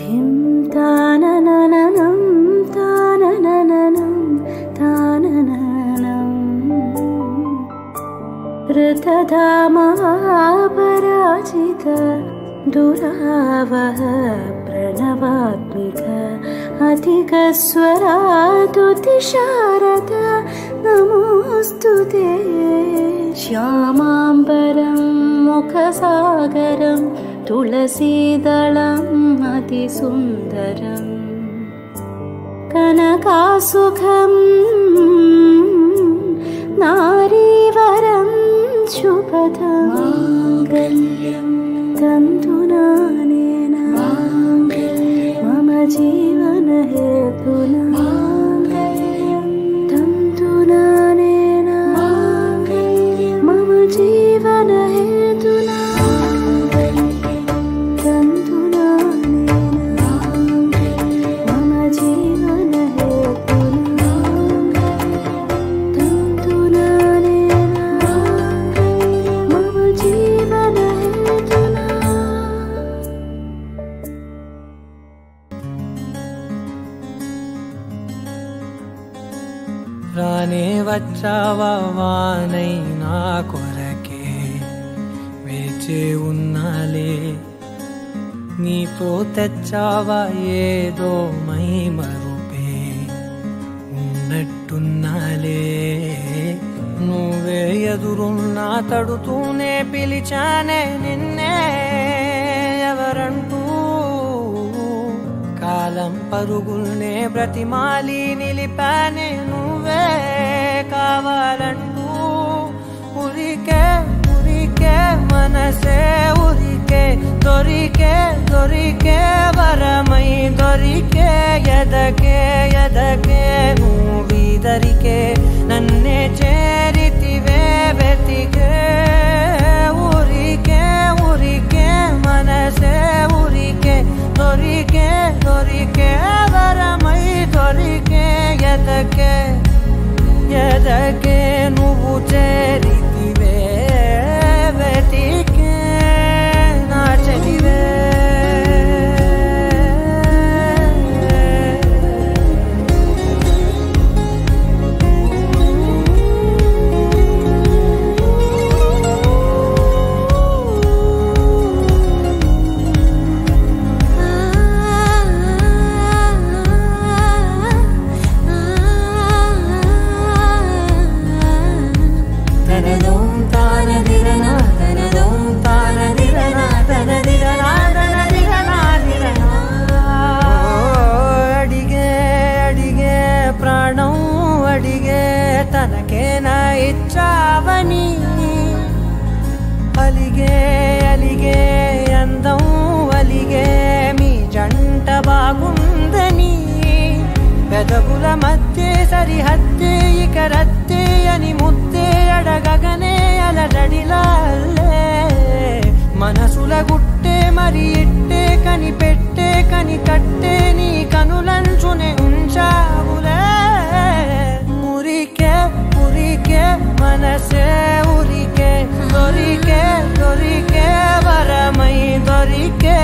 ಧಿಂ ತಾನನನನಂ ತಾನನನನಂ ತಾನನನಂ ಋತಧಾಮಪರಾಜಿತ ದುರಾವಹ ಪ್ರಣವಾತ್ಮಿಕ ಅಧಿಕಸ್ವರಾದುತಿಶಾರದ ನಮೋಸ್ತುತೆ ಶ್ಯಾಮಾಂಬರಂ ಮುಖಸಾಗರಂ ತುಳಸೀದಳಂ ಅತಿಸುಂದರಂ ಕನಕಾಸುಖಂ ನಾರೀವರಂ ಶುಭದಂ ಮಾಂಗಲ್ಯಂ ತಂತುನಾನೇನ ಮಮ ಜೀವನ ಹೇತುನಾ ಮಾಂಗಲ್ಯಂ ತಂತುನಾನೇನ ಮಮ ಜೀವನ ಹೇತುನಾ రానే వచ్చావా వానై నా కొరకే వేచే ఉన్నాలే నీతో తెచ్చావా ఏదో మై మరుపే ఉన్నట్టున్నాలే నువ్వే ఎదురున్నా తడుతూనే పిలిచానే నిన్నే ఎవరంటూ కాలం పరుగుల్నే బ్రతిమాలి నిలిపానే నువ్వే కావాలంటూ ఉరికే ఉరికే మనసే ఉరికే దొరికే దొరికే వరమై దొరికే ఎదకే ఎదకే నువ్వీదరికే నన్నే చేరితివే వెతికే ఉరికే ఉరికే మనసే ఉరికే దొరికే దొరికే వరమై దొరికే ఎదకే ఎదకే నువ్వు చేరితివే వెతికే నా చెలివే తనకేనా ఇచ్చావని అలిగే అలిగే అందం అలిగే మీ జంట బాగుందని పెదవుల మధ్య సరిహద్దే ఇక రద్దే అని ముద్దే అడగగనే అలజడిలాల్లే మనసుల గుట్టే మరి ఇట్టే కనిపెట్టే కని కట్టే నీ కనులంచునే ఉంచావులే ఉరికే ఉరికే మనసే ఉరికే దొరికే దొరికే వరమై దొరికే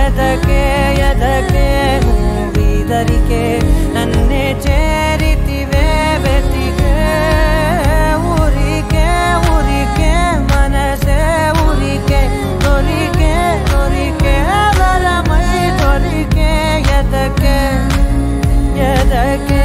ఎదకే ఎదకే నువ్వీదరికే నన్నే చేరితివే వెతికే ఉరికే ఉరికే మనసే ఉరికే దొరికే దొరికే వరమై దొరికే ఎదకే ఎదకే